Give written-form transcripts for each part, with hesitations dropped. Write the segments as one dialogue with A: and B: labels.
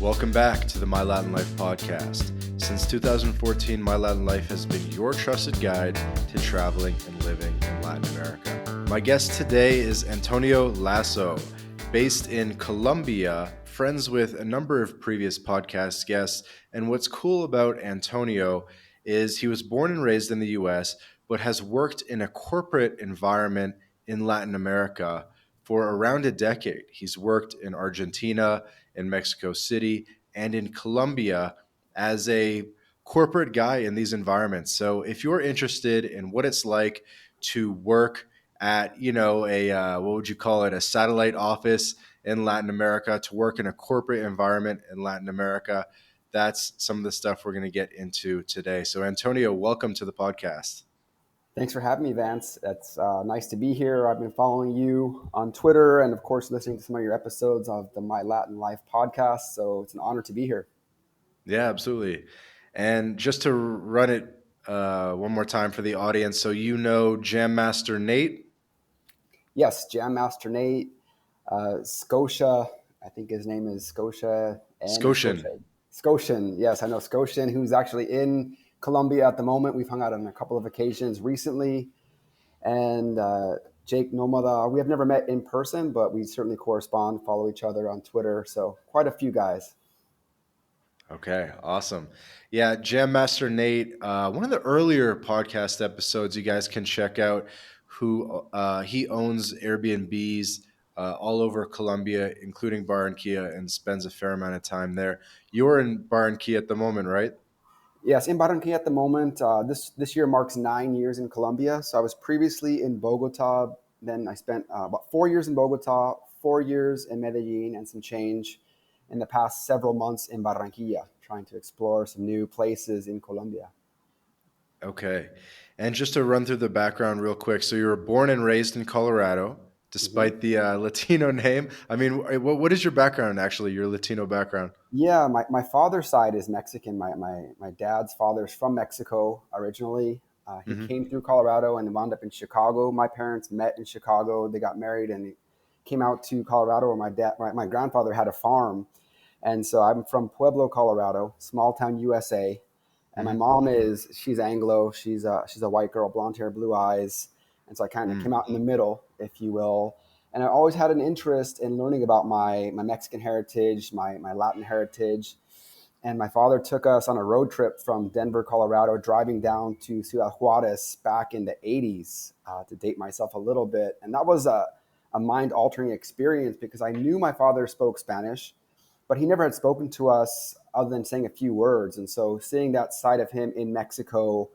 A: Welcome back to the My Latin Life podcast. Since 2014, My Latin Life has been your trusted guide to traveling and living in Latin America. My guest today is Antonio Lazo, based in Colombia, friends with a number of previous podcast guests. And what's cool about Antonio is he was born and raised in the US, but has worked in a corporate environment in Latin America for around a decade. He's worked in Argentina, in Mexico City, and in Colombia as a corporate guy in these environments. So if you're interested in what it's like to work at, what would you call it, a satellite office in Latin America, to work in a corporate environment in Latin America, that's some of the stuff we're going to get into today. So Antonio, welcome to the podcast.
B: Thanks for having me, Vance. It's nice to be here. I've been following you on Twitter and, of course, listening to some of your episodes of the My Latin Life podcast. So it's an honor to be here.
A: Yeah, absolutely. And just to run it one more time for the audience, so you know Jam Master Nate?
B: Yes, Jam Master Nate, Scotia. I think his name is Scotia.
A: Scotian.
B: Scotian. Yes, I know Scotian, who's actually in Colombia at the moment. We've hung out on a couple of occasions recently. And Jake Nomada, we have never met in person, but we certainly correspond, follow each other on Twitter. So quite a few guys.
A: Okay, awesome. Yeah, Jam Master Nate, one of the earlier podcast episodes you guys can check out, who he owns Airbnbs all over Colombia, including Barranquilla, and spends a fair amount of time there. You're in Barranquilla at the moment, right?
B: Yes, in Barranquilla at the moment. This year marks 9 years in Colombia. So I was previously in Bogota. Then I spent about 4 years in Bogota, 4 years in Medellin, and some change in the past several months in Barranquilla, trying to explore some new places in Colombia.
A: Okay. And just to run through the background real quick. So you were born and raised in Colorado, despite the Latino name. I mean, what is your background, actually, your Latino background?
B: Yeah, my father's side is Mexican. My dad's father's from Mexico originally. He
A: Mm-hmm.
B: came through Colorado and wound up in Chicago. My parents met in Chicago. They got married and came out to Colorado where my grandfather had a farm. And so I'm from Pueblo, Colorado, small town USA. And my
A: Mm-hmm.
B: mom she's Anglo. She's a white girl, blonde hair, blue eyes. And so I kind of came out in the middle, if you will. And I always had an interest in learning about my Mexican heritage, my Latin heritage. And my father took us on a road trip from Denver, Colorado, driving down to Ciudad Juarez back in the 80s, to date myself a little bit. And that was a mind-altering experience because I knew my father spoke Spanish, but he never had spoken to us other than saying a few words. And so seeing that side of him in Mexico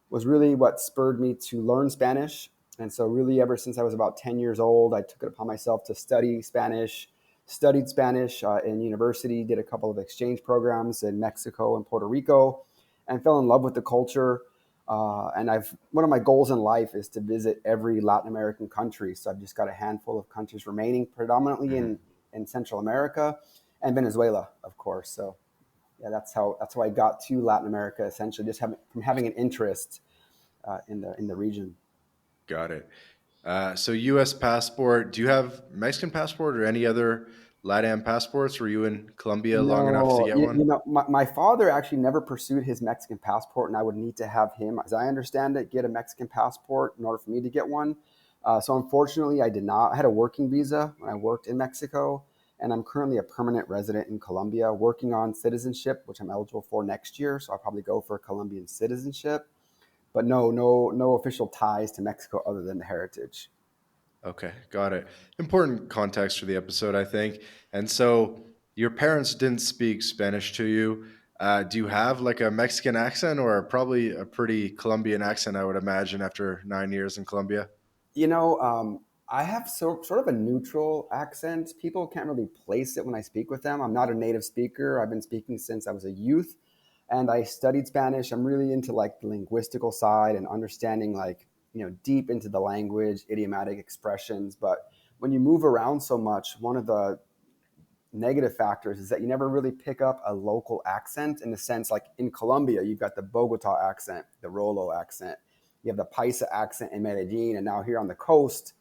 B: was really what spurred me to learn Spanish. And so really ever since I was about 10 years old, I took it upon myself to study Spanish, studied Spanish in university, did a couple of exchange programs in Mexico and Puerto Rico, and fell in love with the culture. And one of my goals in life is to visit every Latin American country. So I've just got a handful of countries remaining, predominantly in Central America and Venezuela, of course. So yeah, that's how I got to Latin America, essentially, just from having an interest in the region.
A: Got it. So U.S. passport. Do you have Mexican passport or any other LatAm passports? Were you in Colombia long enough to
B: No,
A: get one?
B: my father actually never pursued his Mexican passport, and I would need to have him, as I understand it, get a Mexican passport in order for me to get one. So unfortunately, I did not. I had a working visa when I worked in Mexico, and I'm currently a permanent resident in Colombia, working on citizenship, which I'm eligible for next year. So I'll probably go for Colombian citizenship, but no official ties to Mexico other than the heritage.
A: Okay, got it. Important context for the episode, I think. And so your parents didn't speak Spanish to you. Do you have like a Mexican accent or probably a pretty Colombian accent, I would imagine, after 9 years in Colombia?
B: I have sort of a neutral accent. People can't really place it when I speak with them. I'm not a native speaker. I've been speaking since I was a youth, and I studied Spanish. I'm really into like the linguistical side and understanding like, deep into the language, idiomatic expressions. But when you move around so much, one of the negative factors is that you never really pick up a local accent, in the sense like in Colombia, you've got the Bogota accent, the Rolo accent, you have the Paisa accent in Medellin, and now here on the coast,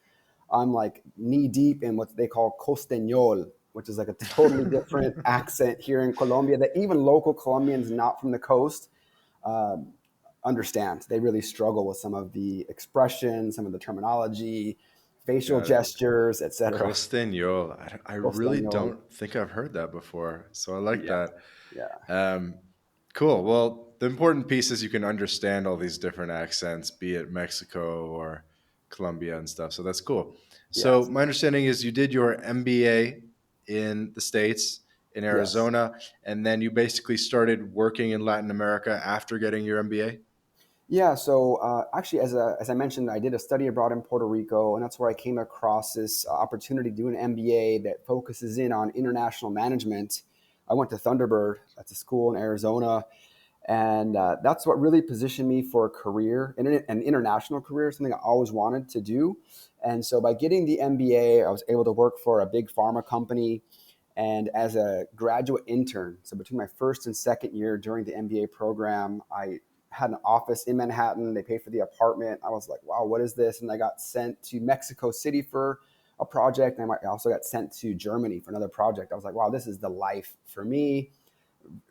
B: I'm like knee deep in what they call costeñol, which is like a totally different accent here in Colombia that even local Colombians not from the coast um, understand. They really struggle with some of the expression, some of the terminology, facial
A: Got it.
B: gestures, etc.
A: Costeñol. I really
B: Costeñol.
A: don't think I've heard that before. So I like
B: Yeah,
A: that.
B: yeah,
A: Um, cool. Well, the important piece is you can understand all these different accents, be it Mexico or Colombia and stuff. So that's cool. So
B: yes,
A: my understanding is you did your MBA in the States, in
B: yes.
A: Arizona, and then you basically started working in Latin America after getting your MBA.
B: Yeah, so actually, as I mentioned, I did a study abroad in Puerto Rico, and that's where I came across this opportunity to do an MBA that focuses in on international management. I went to Thunderbird, that's a school in Arizona, and that's what really positioned me for a career, an international career, something I always wanted to do. And so by getting the MBA, I was able to work for a big pharma company. And as a graduate intern, so between my first and second year during the MBA program, I had an office in Manhattan. They paid for the apartment. I was like, wow, what is this? And I got sent to Mexico City for a project. And I also got sent to Germany for another project. I was like, wow, this is the life for me.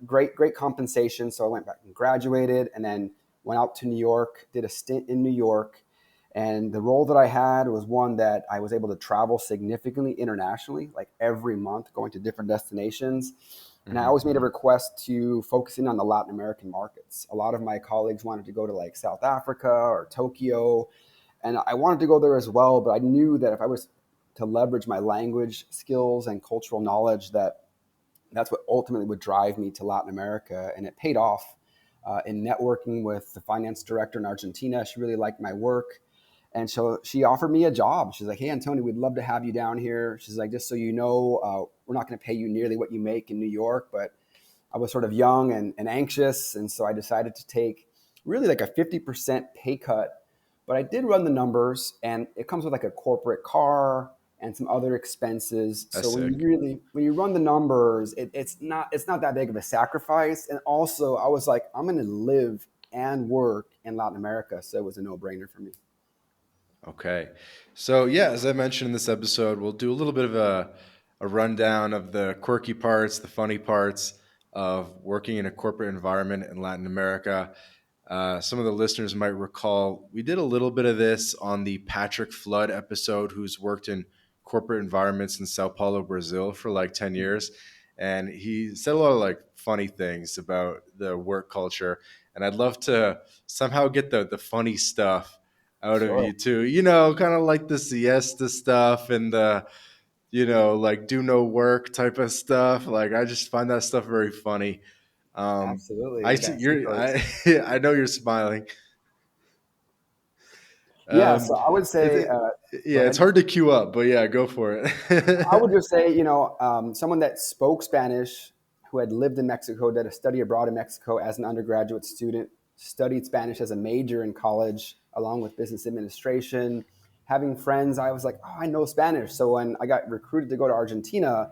B: Great compensation. So I went back and graduated and then went out to New York, did a stint in New York. And the role that I had was one that I was able to travel significantly internationally, like every month, going to different destinations. And I always made a request to focus in on the Latin American markets. A lot of my colleagues wanted to go to like South Africa or Tokyo, and I wanted to go there as well. But I knew that if I was to leverage my language skills and cultural knowledge, that's what ultimately would drive me to Latin America. And it paid off in networking with the finance director in Argentina. She really liked my work. And so she offered me a job. She's like, hey, Antonio, we'd love to have you down here. She's like, just so you know, we're not going to pay you nearly what you make in New York, but I was sort of young and anxious. And so I decided to take really like a 50% pay cut. But I did run the numbers, and it comes with like a corporate car and some other expenses.
A: That's
B: So
A: sick.
B: when you run the numbers, it's not that big of a sacrifice. And also I was like, I'm going to live and work in Latin America. So it was a no brainer for me.
A: Okay. So, yeah, as I mentioned in this episode, we'll do a little bit of a rundown of the quirky parts, the funny parts of working in a corporate environment in Latin America. Some of the listeners might recall we did a little bit of this on the Patrick Flood episode, who's worked in corporate environments in Sao Paulo, Brazil for like 10 years. And he said a lot of like funny things about the work culture. And I'd love to somehow get the funny stuff out of
B: Sure.
A: you too. Kind of like the siesta stuff and the, like do no work type of stuff. Like I just find that stuff very funny.
B: Absolutely.
A: I
B: I
A: see
B: got
A: you're
B: secrets.
A: I I know you're smiling.
B: Yeah. So
A: Um,
B: I would say, go
A: yeah, it's
B: ahead.
A: hard to queue up, but yeah, go for
B: I would
A: it.
B: just say, someone that spoke Spanish, who had lived in Mexico, did a study abroad in Mexico as an undergraduate student, studied Spanish as a major in college, along with business administration. Having friends, I was like, oh, I know Spanish. So when I got recruited to go to Argentina,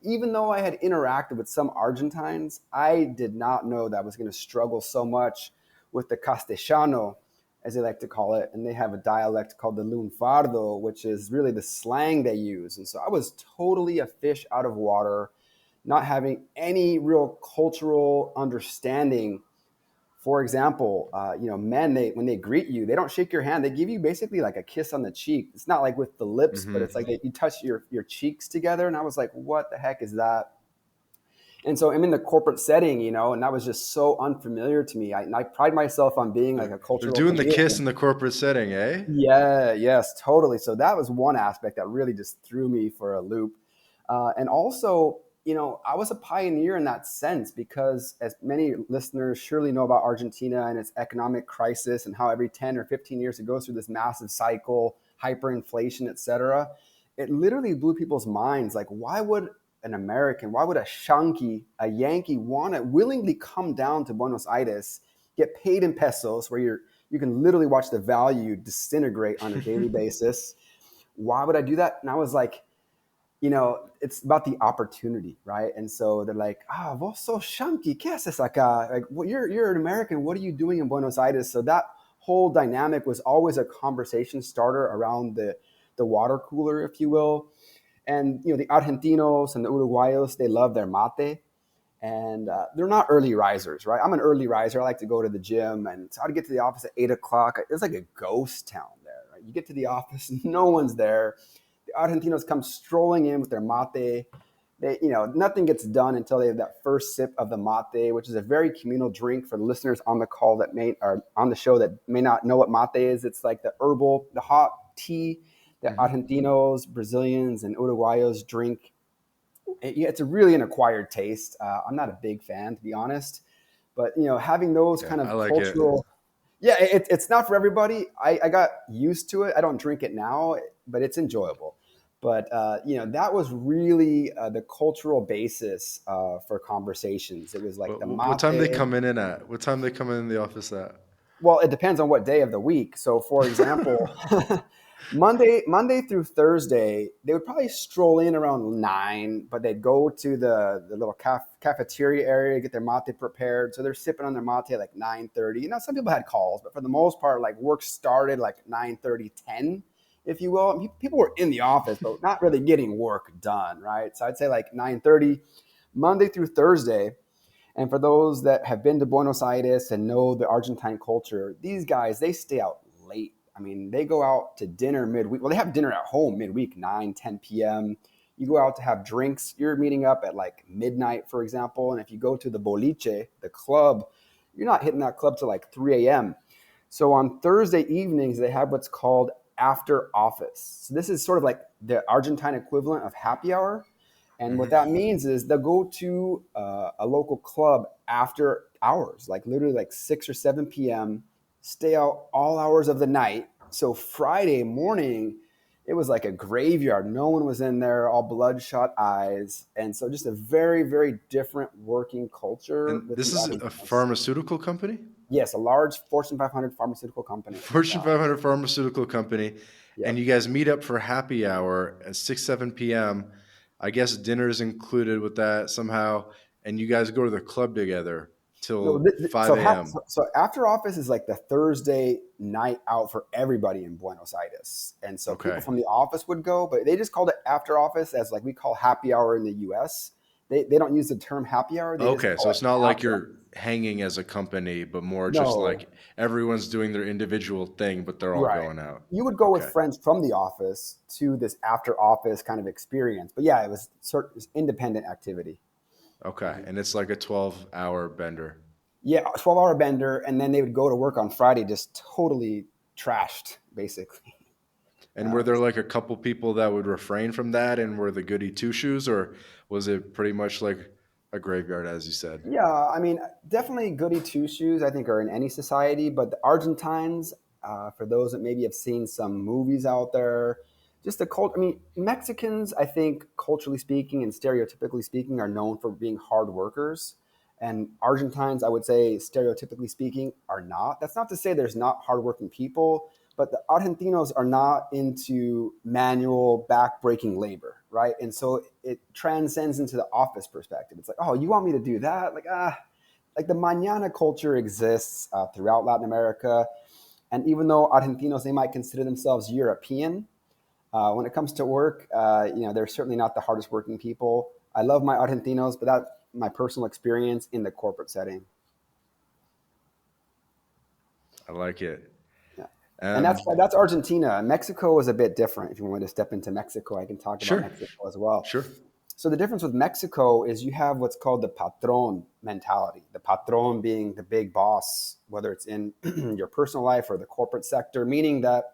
B: even though I had interacted with some Argentines, I did not know that I was going to struggle so much with the Castellano, as they like to call it. And they have a dialect called the Lunfardo, which is really the slang they use. And so I was totally a fish out of water, not having any real cultural understanding. For example, men, when they greet you, they don't shake your hand. They give you basically like a kiss on the cheek. It's not like with the lips, but
A: Hmm.
B: it's like you touch your cheeks together. And I was like, what the heck is that? And so I'm in the corporate setting, and that was just so unfamiliar to me. And I pride myself on being like a
A: They're
B: cultural
A: doing the kiss
B: chameleon.
A: in the corporate setting, eh?
B: Yeah, yes, totally. So that was one aspect that really just threw me for a loop. And also, I was a pioneer in that sense because, as many listeners surely know about Argentina and its economic crisis and how every 10 or 15 years it goes through this massive cycle, hyperinflation, et cetera, it literally blew people's minds. Like, why would an American, why would a Yankee want to willingly come down to Buenos Aires, get paid in pesos, where you can literally watch the value disintegrate on a daily basis? Why would I do that? And I was like, it's about the opportunity, right? And so they're like, vos sos Shanky, ¿qué haces acá? Like, well, you're an American. What are you doing in Buenos Aires? So that whole dynamic was always a conversation starter around the water cooler, if you will. And the Argentinos and the Uruguayos, they love their mate, and they're not early risers, right? I'm an early riser. I like to go to the gym, and so I'd get to the office at 8 o'clock. It's like a ghost town there, right? You get to the office, no one's there. The Argentinos come strolling in with their mate. Nothing gets done until they have that first sip of the mate, which is a very communal drink for the listeners on the call or on the show that may not know what mate is. It's like the hot tea that Argentinos, Brazilians, and Uruguayos drink. It's really an acquired taste. I'm not a big fan, to be honest, but having those
A: Yeah,
B: kind
A: I
B: of
A: like it.
B: cultural, yeah, it's not for everybody. I got used to it. I don't drink it now, but it's enjoyable. But that was really the cultural basis for conversations. It was like the
A: What time they
B: mate.
A: come in at? What time they come in the office at?
B: Well, it depends on what day of the week. So, for example, Monday through Thursday, they would probably stroll in around 9, but they'd go to the little cafeteria area, get their mate prepared. So they're sipping on their mate at like 9:30. Some people had calls, but for the most part, like work started like 9:30, 10, if you will. People were in the office, but not really getting work done, right? So I'd say like 9:30, Monday through Thursday. And for those that have been to Buenos Aires and know the Argentine culture, these guys, they stay out late. I mean, they go out to dinner midweek. Well, they have dinner at home midweek, 9, 10 p.m. You go out to have drinks. You're meeting up at like midnight, for example. And if you go to the boliche, the club, you're not hitting that club till like 3 a.m. So on Thursday evenings, they have what's called after office. So this is sort of like the Argentine equivalent of happy hour. And what that means is they'll go to a local club after hours, like literally like 6 or 7 p.m., stay out all hours of the night. So Friday morning, it was like a graveyard. No one was in there, all bloodshot eyes. And so just a very, very different working culture
A: And
B: with
A: this
B: the
A: is a
B: Argentinos.
A: pharmaceutical company?
B: Yes, a large Fortune 500 pharmaceutical company.
A: Fortune 500 pharmaceutical company. And
B: Yep.
A: you guys meet up for happy hour at 6, 7 p.m. I guess dinner is included with that somehow. And you guys go to the club together
B: No,
A: till 5 a.m.
B: so after office is like the Thursday night out for everybody in Buenos Aires, and so people
A: Okay.
B: from the office would go, but they just called it after office, as like we call happy hour in the U.S. They don't use the term happy hour; they just
A: Okay.
B: call
A: So
B: it
A: it's not like
B: after.
A: you're hanging as a company, but more just
B: No,
A: like everyone's doing their individual thing, but they're all
B: right.
A: going out.
B: You would go with
A: Okay.
B: friends from the office to this after office kind of experience, but yeah, it was sort of independent activity.
A: Okay. And it's like a 12-hour bender.
B: Yeah, 12-hour bender, and then they would go to work on Friday just totally trashed, basically.
A: And were there like a couple people that would refrain from that and were the goody two shoes, or was it pretty much like a graveyard, as you said?
B: Yeah, I mean, definitely goody two shoes, I think, are in any society. But the Argentines, for those that maybe have seen some movies out there, just the cult. I mean, Mexicans, I think, culturally speaking and stereotypically speaking, are known for being hard workers. And Argentines, I would say, stereotypically speaking, are not. That's not to say there's not hardworking people, but the Argentinos are not into manual back-breaking labor, right? And so it transcends into the office perspective. It's like, oh, you want me to do that? Like the mañana culture exists throughout Latin America. And even though Argentinos, they might consider themselves European, when it comes to work, they're certainly not the hardest working people. I love my Argentinos, but that's my personal experience in the corporate setting.
A: I like it.
B: Yeah. And that's
A: Um,
B: that's Argentina. Mexico is a bit different. If you want to step into Mexico, I can talk about
A: sure,
B: Mexico as well.
A: sure.
B: So the difference with Mexico is you have what's called the patron mentality. The patron being the big boss, whether it's in your personal life or the corporate sector, meaning that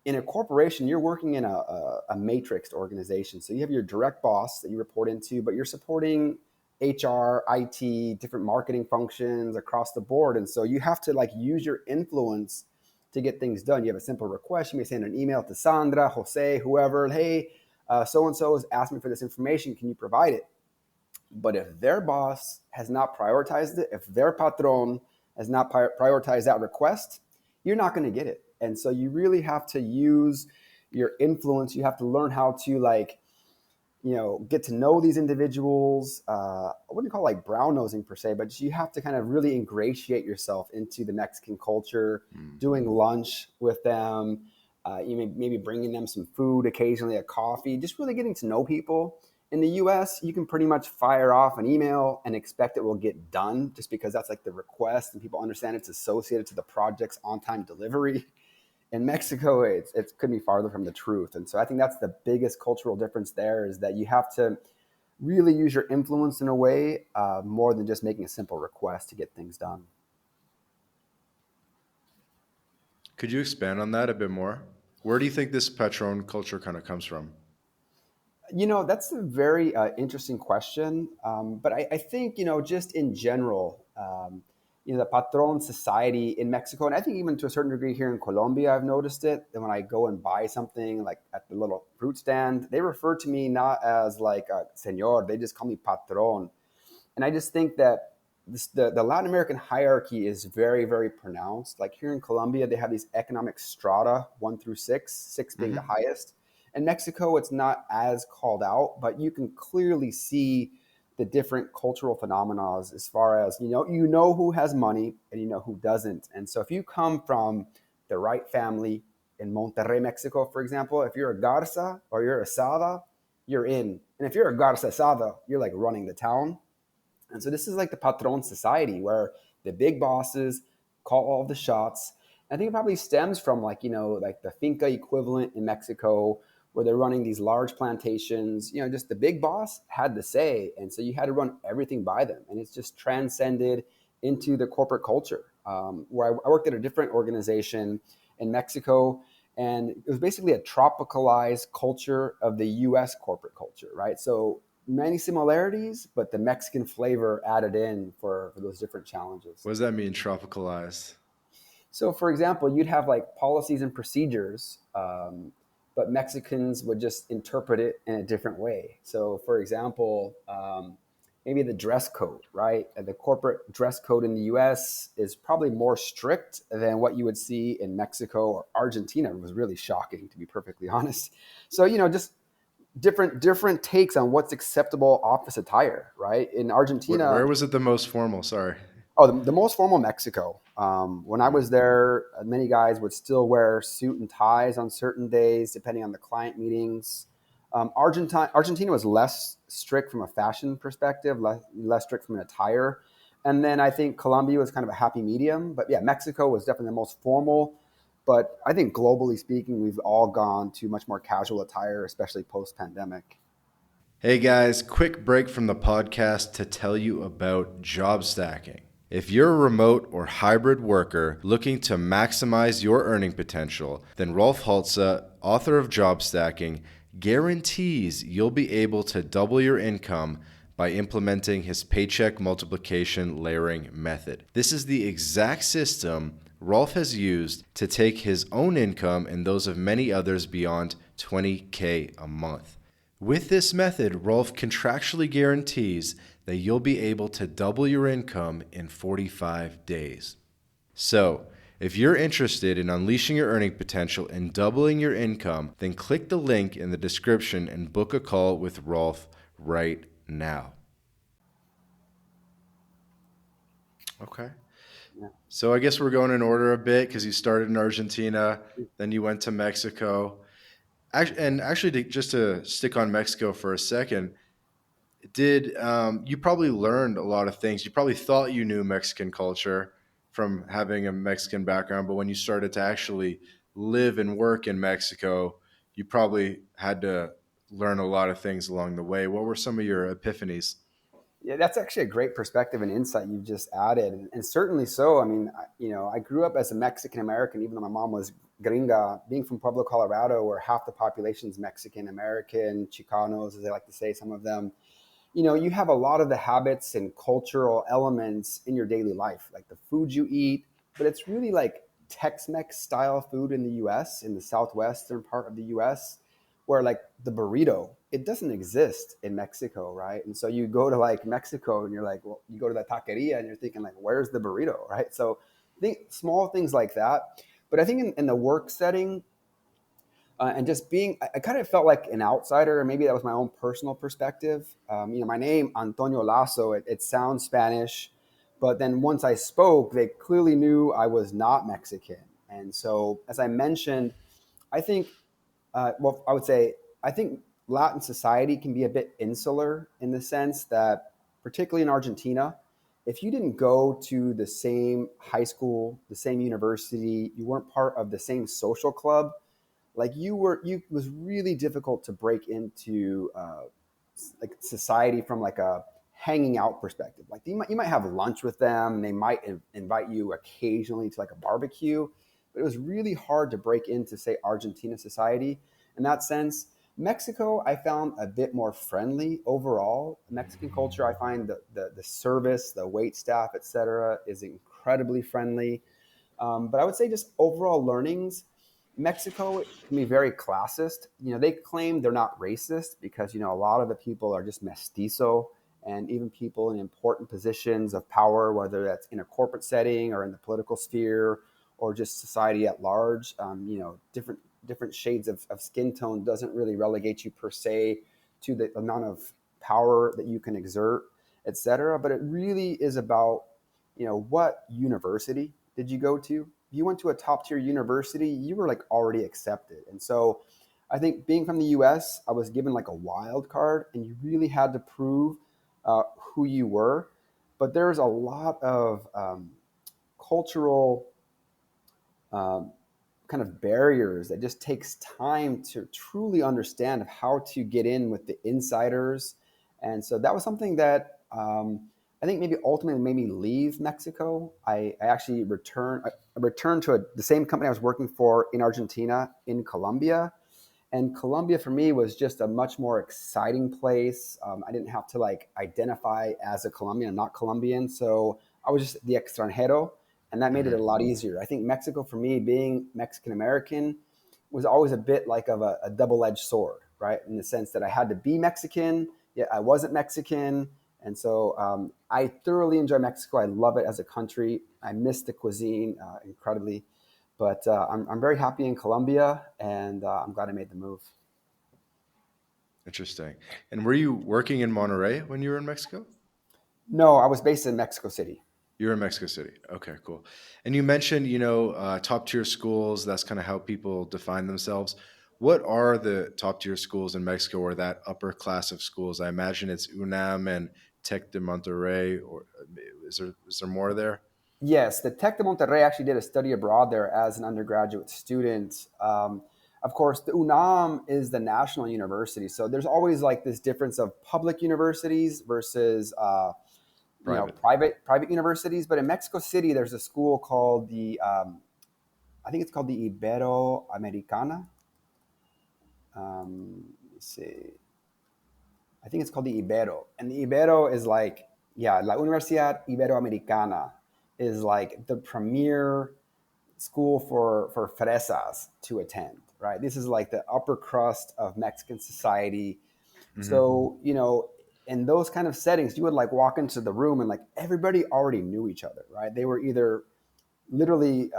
B: in a corporation, you're working in a matrixed organization. So you have your direct boss that you report into, but you're supporting HR, IT, different marketing functions across the board. And so you have to like use your influence to get things done. You have a simple request. You may send an email to Sandra, Jose, whoever. Hey, so and so has asked me for this information. Can you provide it? But if their boss has not prioritized it, if their patron has not prioritized that request, you're not going to get it. And so you really have to use your influence. You have to learn how to get to know these individuals. I wouldn't call it like brown nosing per se, but you have to kind of really ingratiate yourself into the Mexican culture,
A: Mm.
B: doing lunch with them, maybe bringing them some food, occasionally a coffee, just really getting to know people. In the US, you can pretty much fire off an email and expect it will get done just because that's like the request and people understand it's associated to the project's on time delivery. In Mexico, it could be farther from the truth. And so I think that's the biggest cultural difference there is that you have to really use your influence in a way more than just making a simple request to get things done.
A: Could you expand on that a bit more? Where do you think this Patron culture kind of comes from?
B: That's a very interesting question. But I think, just in general, the patron society in Mexico, and I think even to a certain degree here in Colombia, I've noticed it. That when I go and buy something like at the little fruit stand, they refer to me not as like a señor, they just call me patron. And I just think that the Latin American hierarchy is very, very pronounced. Like here in Colombia, they have these economic strata, 1 through 6, six being the
A: Hmm.
B: highest. In Mexico, it's not as called out, but you can clearly see the different cultural phenomena as far as, you know who has money and you know who doesn't. And so if you come from the right family in Monterrey, Mexico, for example, if you're a Garza or you're a Sada, you're in. And if you're a Garza Sada, you're like running the town. And so this is like the patron society where the big bosses call all the shots. I think it probably stems from like, like the finca equivalent in Mexico where they're running these large plantations. Just the big boss had the say. And so you had to run everything by them. And it's just transcended into the corporate culture. Where I worked at a different organization in Mexico, and it was basically a tropicalized culture of the US corporate culture, right? So many similarities, but the Mexican flavor added in for those different challenges.
A: What does that mean, tropicalized?
B: So, for example, you'd have like policies and procedures, but Mexicans would just interpret it in a different way. So, for example, maybe the dress code, right? The corporate dress code in the US is probably more strict than what you would see in Mexico or Argentina. It was really shocking, to be perfectly honest. So, just different takes on what's acceptable office attire, right? In
A: Where
B: Argentina,
A: was it the most formal? Sorry.
B: oh, the most formal Mexico. When I
A: Mm.
B: was there, many guys would still wear suit and ties on certain days, depending on the client meetings. Argentina was less strict from a fashion perspective, less strict from an attire. And then I think Colombia was kind of a happy medium. But yeah, Mexico was definitely the most formal. But I think globally speaking, we've all gone to much more casual attire, especially post pandemic.
A: Hey guys, quick break from the podcast to tell you about job stacking. If you're a remote or hybrid worker looking to maximize your earning potential, then Rolf Haltza, author of Job Stacking, guarantees you'll be able to double your income by implementing his paycheck multiplication layering method. This is the exact system Rolf has used to take his own income and those of many others beyond 20K a month. With this method, Rolf contractually guarantees that you'll be able to double your income in 45 days. So, if you're interested in unleashing your earning potential and doubling your income, then click the link in the description and book a call with Rolf right now. Okay.
B: Yeah.
A: So I guess we're going in order a bit because you started in Argentina, then you went to Mexico. And actually, just to stick on Mexico for a second, did you probably learned a lot of things? You probably thought you knew Mexican culture from having a Mexican background, but when you started to actually live and work in Mexico, you probably had to learn a lot of things along the way. What were some of your epiphanies?
B: Yeah, that's actually a great perspective and insight you've just added, and certainly so. I mean, I grew up as a Mexican American, even though my mom was gringa. Being from Pueblo, Colorado, where half the population is Mexican American, Chicanos, as they like to say, some of them. You have a lot of the habits and cultural elements in your daily life, like the food you eat, but it's really like Tex-Mex style food in the US, in the southwestern part of the US, where like the burrito, it doesn't exist in Mexico, right? And so you go to like Mexico and you're like, well, you go to the taqueria and you're thinking like, where's the burrito, right? So think small things like that. But I think in the work setting, and just being, I kind of felt like an outsider, or maybe that was my own personal perspective. My name, Antonio Lazo, it sounds Spanish, but then once I spoke, they clearly knew I was not Mexican. And so, as I mentioned, I think, well, I would say, I think Latin society can be a bit insular in the sense that, particularly in Argentina, if you didn't go to the same high school, the same university, you weren't part of the same social club, like you it was really difficult to break into like society from like a hanging out perspective. Like you might have lunch with them, they might invite you occasionally to like a barbecue, but it was really hard to break into, say, Argentina society in that sense. Mexico, I found a bit more friendly overall. Mexican culture, I find the service, the wait staff, etc., is incredibly friendly. But I would say just overall learnings, Mexico can be very classist. They claim they're not racist because, a lot of the people are just mestizo, and even people in important positions of power, whether that's in a corporate setting or in the political sphere or just society at large, different shades of skin tone doesn't really relegate you per se to the amount of power that you can exert, etc. But it really is about, what university did you go to? If you went to a top tier university, you were like already accepted. And so I think being from the US, I was given like a wild card, and you really had to prove who you were. But there's a lot of cultural um, kind of barriers that just takes time to truly understand how to get in with the insiders. And so that was something that I think maybe ultimately made me leave Mexico. I actually returned to the same company I was working for in Argentina, in Colombia. And Colombia for me was just a much more exciting place. I didn't have to like identify as a Colombian. I'm not Colombian, so I was just the extranjero, and that made it a
A: Mm-hmm.
B: lot easier. I think Mexico for me, being Mexican American, was always a bit like of a double-edged sword, right? In the sense that I had to be Mexican, yet I wasn't Mexican. And so I thoroughly enjoy Mexico. I love it as a country. I miss the cuisine incredibly. But I'm very happy in Colombia, and I'm glad I made the move.
A: Interesting. And were you working in Monterrey when you were in Mexico?
B: No, I was based in Mexico City.
A: You were in Mexico City. Okay, cool. And you mentioned, top tier schools. That's kind of how people define themselves. What are the top tier schools in Mexico, or that upper class of schools? I imagine it's UNAM and Tec de Monterrey, or is there more there?
B: Yes, the Tec de Monterrey actually did a study abroad there as an undergraduate student. Of course, the UNAM is the national university, so there's always like this difference of public universities versus
A: Private.
B: private universities. But in Mexico City, there's a school called I think it's called the Ibero Americana. Let me see. I think it's called the Ibero. And the Ibero is like, yeah, La Universidad Iberoamericana is like the premier school for fresas to attend, right? This is like the upper crust of Mexican society.
A: Hmm.
B: So, in those kind of settings, you would like walk into the room and like everybody already knew each other, right? They were either literally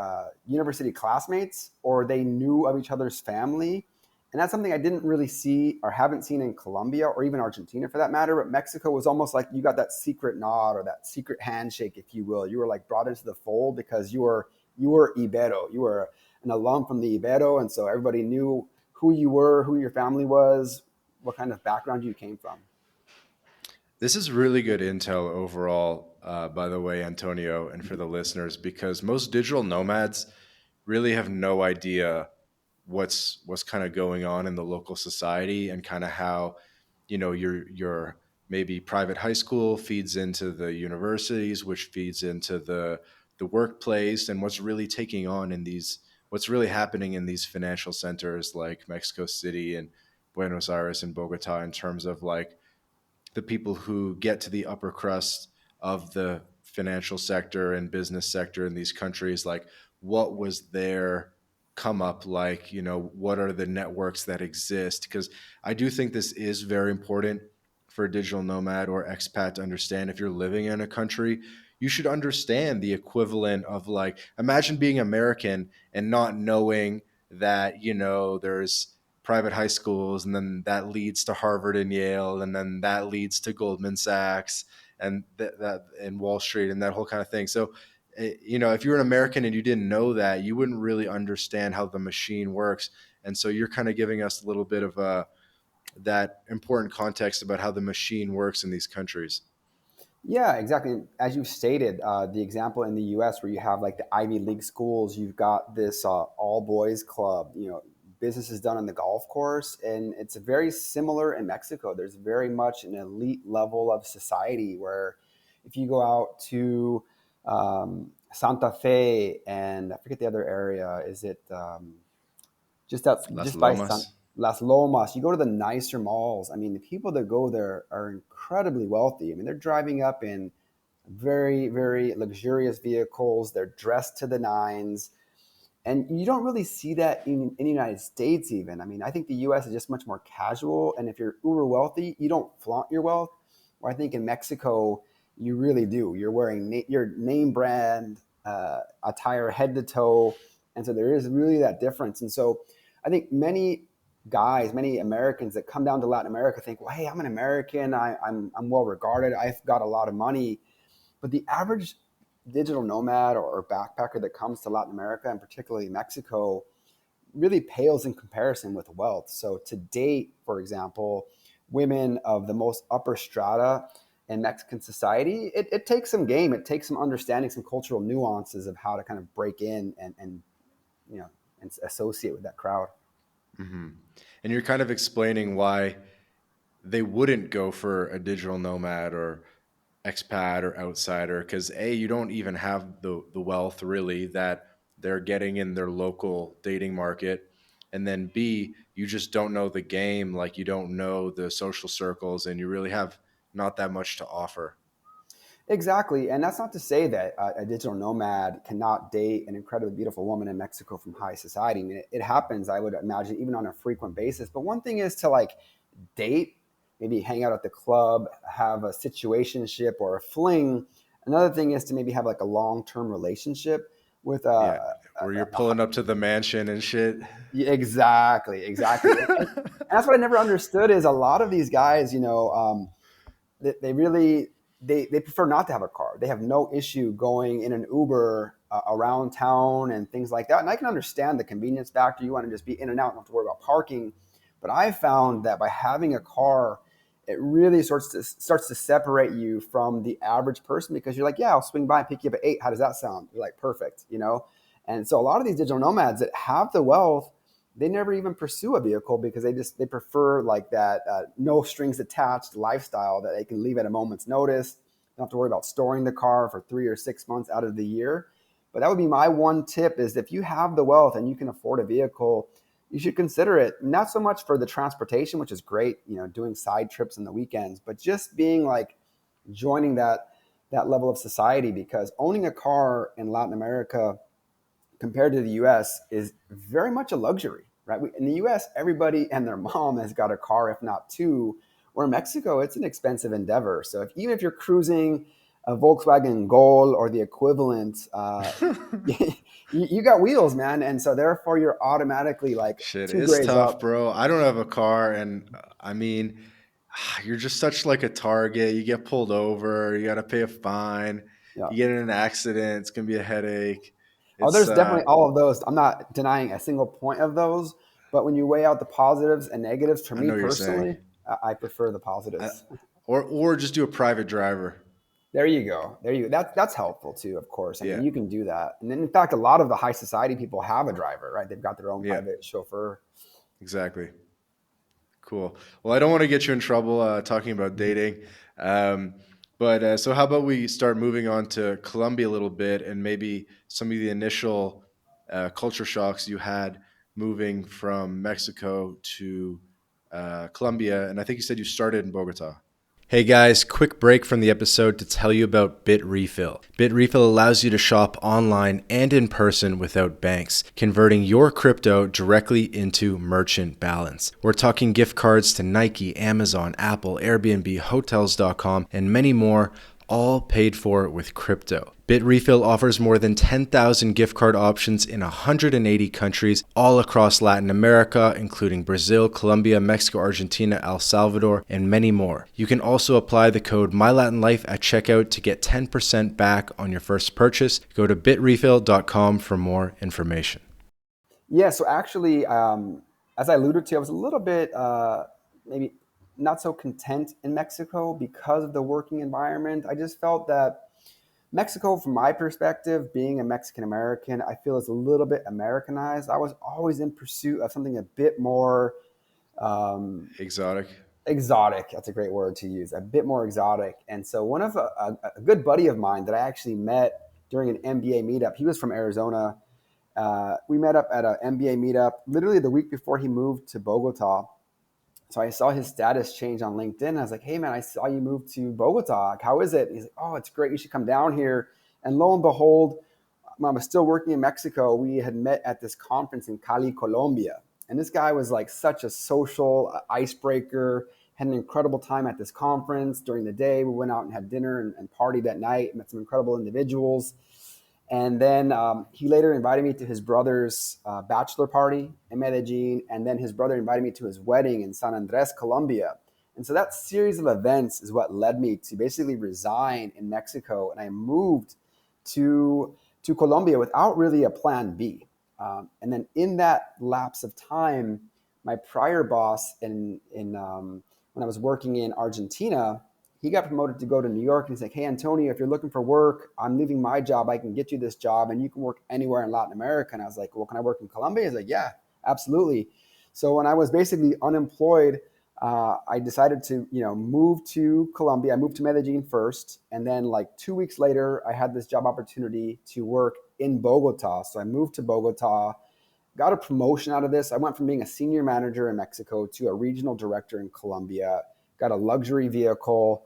B: university classmates or they knew of each other's family. And that's something I didn't really see or haven't seen in Colombia or even Argentina for that matter. But Mexico was almost like you got that secret nod or that secret handshake, if you will. You were like brought into the fold because you were Ibero. You were an alum from the Ibero. And so everybody knew who you were, who your family was, what kind of background you came from.
A: This is really good intel overall, by the way, Antonio, and for the listeners, because most digital nomads really have no idea what's kind of going on in the local society, and kind of how your maybe private high school feeds into the universities, which feeds into the workplace, and what's really happening in these financial centers like Mexico City and Buenos Aires and Bogota, in terms of like the people who get to the upper crust of the financial sector and business sector in these countries, like what was their come up like, what are the networks that exist? Because I do think this is very important for a digital nomad or expat to understand. If you're living in a country, you should understand the equivalent of, like, imagine being American and not knowing that, there's private high schools, and then that leads to Harvard and Yale, and then that leads to Goldman Sachs and that and Wall Street and that whole kind of thing. So, if you're an American and you didn't know that, you wouldn't really understand how the machine works. And so you're kind of giving us a little bit of that important context about how the machine works in these countries.
B: Yeah, exactly. As you stated, the example in the U.S. where you have like the Ivy League schools, you've got this all boys club. Business is done on the golf course, and it's very similar in Mexico. There's very much an elite level of society where, if you go out to Santa Fe and I forget the other area, is it just out
A: Las
B: just by San,
A: Lomas.
B: Las Lomas. You go to the nicer malls. I mean, the people that go there are incredibly wealthy. I mean, they're driving up in very, very luxurious vehicles. They're dressed to the nines. And you don't really see that in the United States, even. I mean, I think the US is just much more casual. And if you're uber wealthy, you don't flaunt your wealth. Where I think in Mexico, you really do. You're wearing your name brand attire head to toe. And so there is really that difference. And so I think many guys, many Americans that come down to Latin America think, well, hey, I'm an American. I'm well regarded. I've got a lot of money. But the average digital nomad or backpacker that comes to Latin America, and particularly Mexico, really pales in comparison with wealth. So to date, for example, women of the most upper strata in Mexican society, it takes some game, it takes some understanding, some cultural nuances of how to kind of break in and you know and associate with that crowd.
A: Hmm. And you're kind of explaining why they wouldn't go for a digital nomad or expat or outsider because A, you don't even have the wealth really that they're getting in their local dating market. And then B, you just don't know the game, like you don't know the social circles and you really have not that much to offer.
B: Exactly. And that's not to say that a digital nomad cannot date an incredibly beautiful woman in Mexico from high society. I mean, it happens, I would imagine, even on a frequent basis. But one thing is to like date, maybe hang out at the club, have a situationship or a fling. Another thing is to maybe have like a long term relationship with
A: Yeah. Where you're pulling up to the mansion and shit.
B: yeah, exactly, exactly. And that's what I never understood is a lot of these guys, they really they prefer not to have a car. They have no issue going in an Uber around town and things like that. And I can understand the convenience factor. You want to just be in and out, not have to worry about parking. But I found that by having a car, it really starts to separate you from the average person because you're like, yeah, I'll swing by and pick you up at 8. How does that sound? You're like, perfect. And so a lot of these digital nomads that have the wealth, they never even pursue a vehicle because they prefer like that no strings attached lifestyle that they can leave at a moment's notice. Don't have to worry about storing the car for 3 or 6 months out of the year. But that would be my one tip: is if you have the wealth and you can afford a vehicle, you should consider it. Not so much for the transportation, which is great, doing side trips on the weekends, but just being like joining that level of society because owning a car in Latin America compared to the US is very much a luxury, right? In the US, everybody and their mom has got a car, if not two. Or in Mexico, it's an expensive endeavor. So even if you're cruising a Volkswagen Gol or the equivalent, you got wheels, man. And so therefore, you're automatically like
A: Shit,
B: two
A: it's
B: grades
A: tough,
B: up.
A: bro. I don't have a car, and I mean, you're just such like a target. You get pulled over, you got to pay a fine.
B: Yeah.
A: You get in an accident, it's gonna be a headache.
B: Oh,
A: It's
B: there's definitely all of those. I'm not denying a single point of those, but when you weigh out the positives and negatives, for
A: I
B: me
A: know what you're saying.
B: personally, I prefer the
A: I,
B: positives.
A: or just do a private driver.
B: There you go. There you go. That's helpful too, of course. I mean,
A: Yeah,
B: you can do that. And then, in fact, a lot of the high society people have a driver, right? They've got their own
A: yeah,
B: private chauffeur.
A: exactly. Cool. Well, I don't want to get you in trouble talking about dating. Um, but so, how about we start moving on to Colombia a little bit and maybe some of the initial culture shocks you had moving from Mexico to Colombia? And I think you said you started in Bogota. Hey guys, quick break from the episode to tell you about BitRefill. BitRefill allows you to shop online and in person without banks, converting your crypto directly into merchant balance. We're talking gift cards to Nike, Amazon, Apple, Airbnb, Hotels.com, and many more, all paid for with crypto. BitRefill offers more than 10,000 gift card options in 180 countries all across Latin America, including Brazil, Colombia, Mexico, Argentina, El Salvador, and many more. You can also apply the code MyLatinLife at checkout to get 10% back on your first purchase. Go to bitrefill.com for more information.
B: Yeah. So actually, as I alluded to, I was a little bit maybe not so content in Mexico because of the working environment. I just felt that Mexico, from my perspective, being a Mexican American, I feel is a little bit Americanized. I was always in pursuit of something a bit more um,
A: Exotic.
B: exotic. That's a great word to use. A bit more exotic. And so, one of a good buddy of mine that I actually met during an MBA meetup, he was from Arizona. We met up at an MBA meetup literally the week before he moved to Bogota. So I saw his status change on LinkedIn. I was like, "Hey man, I saw you moved to Bogota. Like, how is it?" He's like, "Oh, it's great. You should come down here." And lo and behold, when I was still working in Mexico, we had met at this conference in Cali, Colombia. And this guy was like such a social icebreaker. Had an incredible time at this conference during the day. We went out and had dinner and partied at night. Met some incredible individuals. And then he later invited me to his brother's bachelor party in Medellin. And then his brother invited me to his wedding in San Andres, Colombia. And so that series of events is what led me to basically resign in Mexico. And I moved to, to Colombia without really a plan B. And then in that lapse of time, my prior boss when I was working in Argentina, he got promoted to go to New York, and he's like, "Hey, Antonio, if you're looking for work, I'm leaving my job. I can get you this job and you can work anywhere in Latin America." And I was like, "Well, can I work in Colombia?" He's like, "Yeah, absolutely." So when I was basically unemployed, I decided to, move to Colombia. I moved to Medellin first. And then like 2 weeks later, I had this job opportunity to work in Bogota. So I moved to Bogota, got a promotion out of this. I went from being a senior manager in Mexico to a regional director in Colombia, got a luxury vehicle.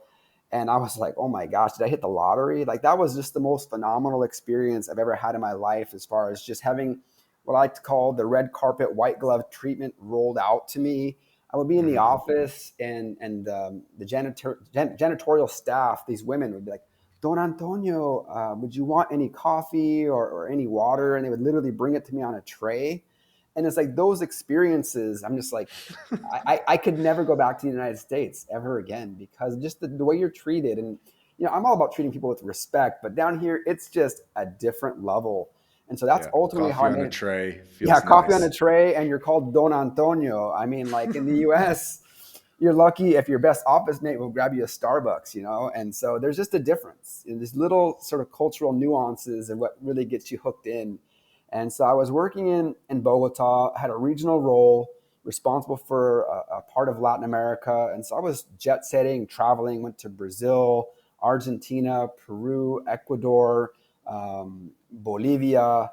B: And I was like, oh my gosh, did I hit the lottery? Like, that was just the most phenomenal experience I've ever had in my life, as far as just having what I like to call the red carpet, white glove treatment rolled out to me. I would be in the
A: Hmm.
B: office, and the janitorial staff, these women would be like, "Don Antonio, would you want any coffee or any water?" And they would literally bring it to me on a tray. And it's like those experiences, I'm just like, I could never go back to the United States ever again, because just the way you're treated. And, I'm all about treating people with respect, but down here, it's just a different level. And so that's
A: Yeah.
B: ultimately how
A: Coffee
B: I
A: on
B: made
A: a
B: it.
A: tray
B: Yeah,
A: feels
B: coffee on a
A: nice.
B: tray, and you're called Don Antonio. I mean, like in the US, you're lucky if your best office mate will grab you a Starbucks. And so there's just a difference in these little sort of cultural nuances and what really gets you hooked in. And so I was working in Bogota, had a regional role, responsible for a part of Latin America. And so I was jet setting, traveling, went to Brazil, Argentina, Peru, Ecuador, Bolivia,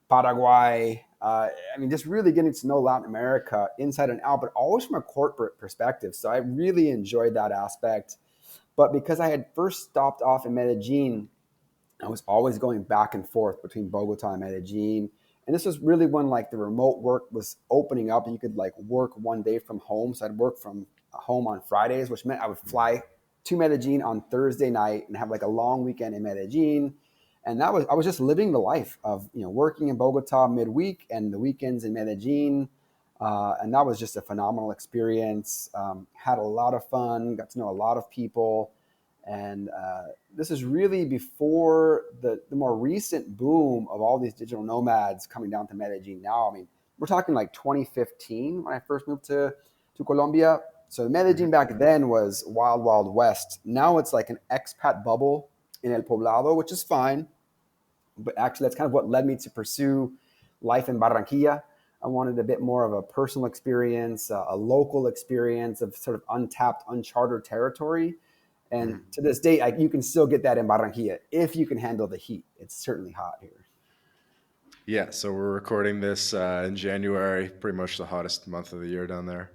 B: Paraguay. I mean, just really getting to know Latin America inside and out, but always from a corporate perspective. So I really enjoyed that aspect. But because I had first stopped off in Medellin, I was always going back and forth between Bogota and Medellin. And this was really when like the remote work was opening up, and you could like work one day from home. So I'd work from home on Fridays, which meant I would fly to Medellin on Thursday night and have like a long weekend in Medellin. And I was just living the life of, working in Bogota midweek and the weekends in Medellin. And that was just a phenomenal experience. Had a lot of fun, got to know a lot of people. And this is really before the more recent boom of all these digital nomads coming down to Medellin now. I mean, we're talking like 2015 when I first moved to Colombia. So Medellin
A: Hmm.
B: back then was wild, wild west. Now it's like an expat bubble in El Poblado, which is fine. But actually, that's kind of what led me to pursue life in Barranquilla. I wanted a bit more of a personal experience, a local experience of sort of untapped, uncharted territory. And
A: Hmm.
B: to this day, you can still get that in Barranquilla if you can handle the heat. It's certainly hot here.
A: Yeah. So we're recording this in January, pretty much the hottest month of the year down there.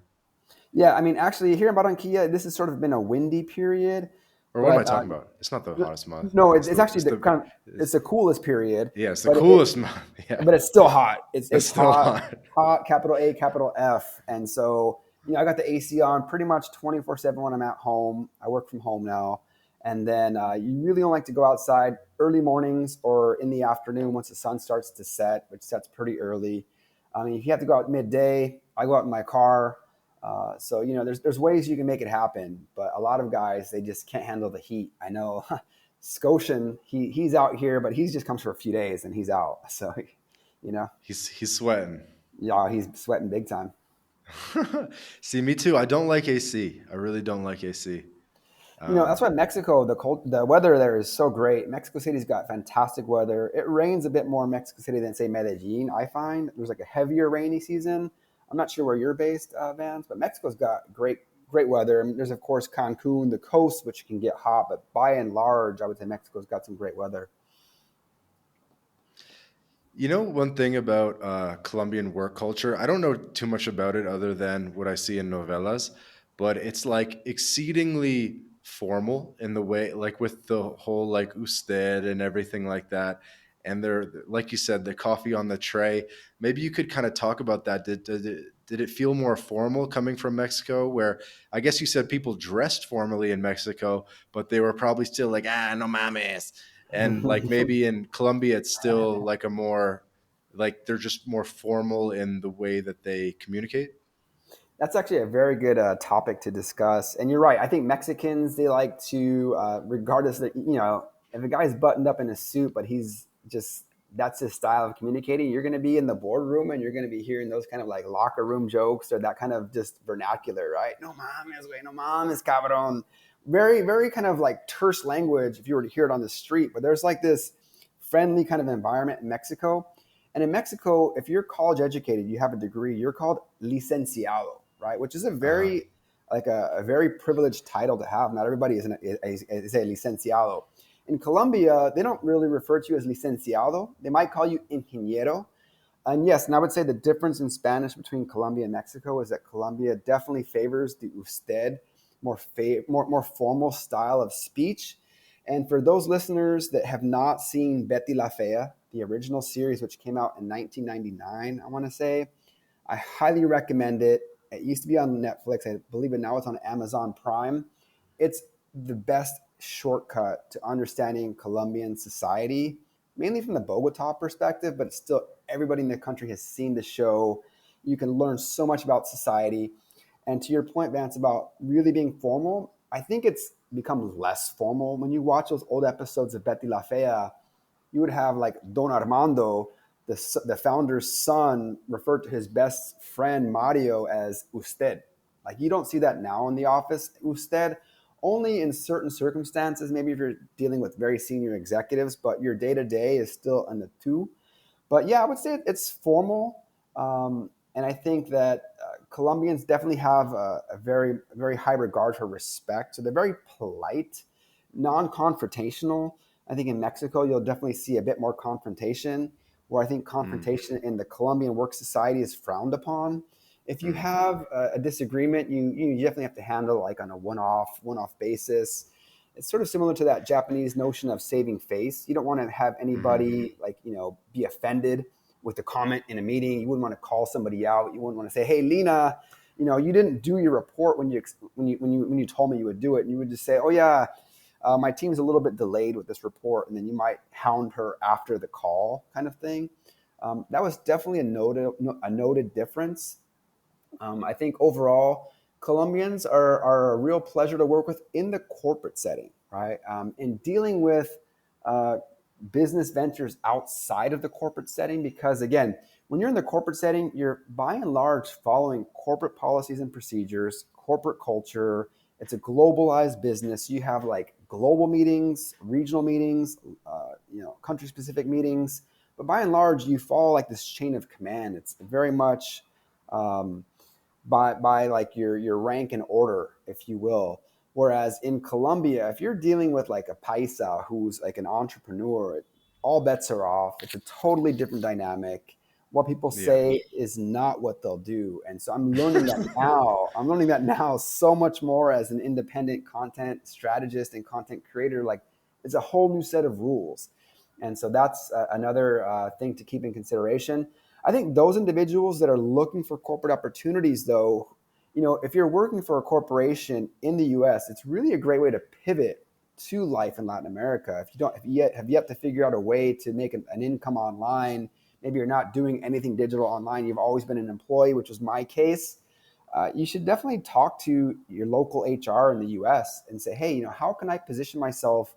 B: Yeah, I mean, actually, here in Barranquilla, this has sort of been a windy period,
A: Or what am I
B: but
A: talking about? It's not the hottest month.
B: no,
A: It's
B: it's
A: the
B: actually
A: it's
B: the
A: the
B: kind of it's
A: it's,
B: the coolest period,
A: yeah, it's the
B: but it
A: coolest month. Yeah.
B: but it's still hot. It's
A: It's
B: it's
A: still
B: hot,
A: hot.
B: hot, capital A, capital F. And so, I got the AC on pretty much 24/7 when I'm at home. I work from home now. And then you really don't like to go outside early mornings or in the afternoon once the sun starts to set, which sets pretty early. I mean, if you have to go out midday, I go out in my car. So there's ways you can make it happen, but a lot of guys, they just can't handle the heat. I know Scotian, he's out here, but he just comes for a few days and he's out. So you know,
A: He's sweating.
B: yeah, he's sweating big time.
A: See, me too. I don't like AC. I really don't like AC.
B: That's why
A: Um,
B: Mexico, the weather there is so great. Mexico City's got fantastic weather. It rains a bit more in Mexico City than say Medellin. I find there's like a heavier rainy season. I'm not sure where you're based, Vance, but Mexico's got great weather. I mean, there's of course Cancun, the coast, which can get hot, but by and large, I would say Mexico's got some great weather.
A: One thing about Colombian work culture, I don't know too much about it other than what I see in novellas, but it's like exceedingly formal in the way, like with the whole like usted and everything like that. And they're, like you said, the coffee on the tray. Maybe you could kind of talk about that. Did it feel more formal coming from Mexico, where I guess you said people dressed formally in Mexico, but they were probably still like, no mames, and like maybe in Colombia it's still like a more like they're just more formal in the way that they communicate.
B: That's actually a very good topic to discuss. And you're right. I think Mexicans, they like to, regardless that, if a guy's buttoned up in a suit, but he's just, that's his style of communicating, you're going to be in the boardroom and you're going to be hearing those kind of like locker room jokes or that kind of just vernacular, right? No mames, güey, no mames, cabrón. Very, very kind of like terse language if you were to hear it on the street. But there's like this friendly kind of environment in Mexico. And in Mexico, if you're college educated, you have a degree, you're called licenciado, right? Which is a
A: Uh-huh.
B: very a very privileged title to have. Not everybody is a licenciado. In Colombia, they don't really refer to you as licenciado. They might call you ingeniero. And yes, and I would say the difference in Spanish between Colombia and Mexico is that Colombia definitely favors the usted, more formal style of speech. And for those listeners that have not seen Betty La Fea, the original series, which came out in 1999, I want to say, I highly recommend it. It used to be on Netflix. I believe it now it's on Amazon Prime. It's the best shortcut to understanding Colombian society, mainly from the Bogota perspective, but it's still everybody in the country has seen the show. You can learn so much about society. And to your point, Vance, about really being formal, I think it's become less formal. When you watch those old episodes of Betty La Fea, you would have like Don Armando, the founder's son, referred to his best friend Mario as usted. Like you don't see that now in the office, usted. Only in certain circumstances, maybe if you're dealing with very senior executives, but your day to day is still in the two. But yeah, I would say it's formal, and I think that Colombians definitely have a very high regard for respect. So they're very polite, non-confrontational. I think in Mexico you'll definitely see a bit more confrontation, where I think
A: Mm,
B: confrontation in the Colombian work society is frowned upon. If you
A: mm,
B: have a disagreement, you definitely have to handle like on a one off basis. It's sort of similar to that Japanese notion of saving face. You don't want to have
A: mm-hmm,
B: anybody like, be offended with a comment in a meeting. You wouldn't want to call somebody out. You wouldn't want to say, "Hey, Lena, you didn't do your report when you told me you would do it." And you would just say, "Oh yeah, my team's a little bit delayed with this report," and then you might hound her after the call, kind of thing. That was definitely a noted difference. I think overall, Colombians are a real pleasure to work with in the corporate setting, right? In dealing with uh, business ventures outside of the corporate setting, because again, when you're in the corporate setting, you're by and large following corporate policies and procedures, corporate culture. It's a globalized business. You have like global meetings, regional meetings, country specific meetings. But by and large, you follow like this chain of command. It's very much um, by like your rank and order, if you will. Whereas in Colombia, if you're dealing with like a paisa who's like an entrepreneur, all bets are off. It's a totally different dynamic. What people
A: yeah.
B: say is not what they'll do. And so I'm learning that now. I'm learning that now so much more as an independent content strategist and content creator. Like it's a whole new set of rules. And so that's another thing to keep in consideration. I think those individuals that are looking for corporate opportunities, though, if you're working for a corporation in the U.S., it's really a great way to pivot to life in Latin America. If you don't have yet to figure out a way to make an income online, maybe you're not doing anything digital online, you've always been an employee, which was my case. You should definitely talk to your local HR in the U.S. and say, hey, how can I position myself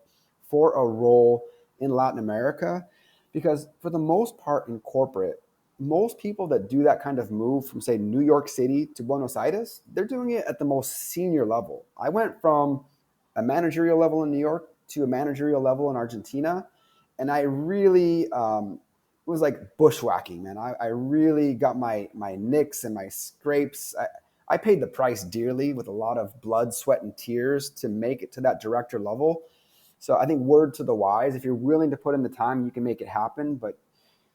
B: for a role in Latin America? Because for the most part in corporate, most people that do that kind of move from, say, New York City to Buenos Aires, they're doing it at the most senior level. I went from a managerial level in New York to a managerial level in Argentina, and I really it was like bushwhacking, man. I really got my nicks and my scrapes. I paid the price dearly with a lot of blood, sweat, and tears to make it to that director level. So I think word to the wise, if you're willing to put in the time, you can make it happen. But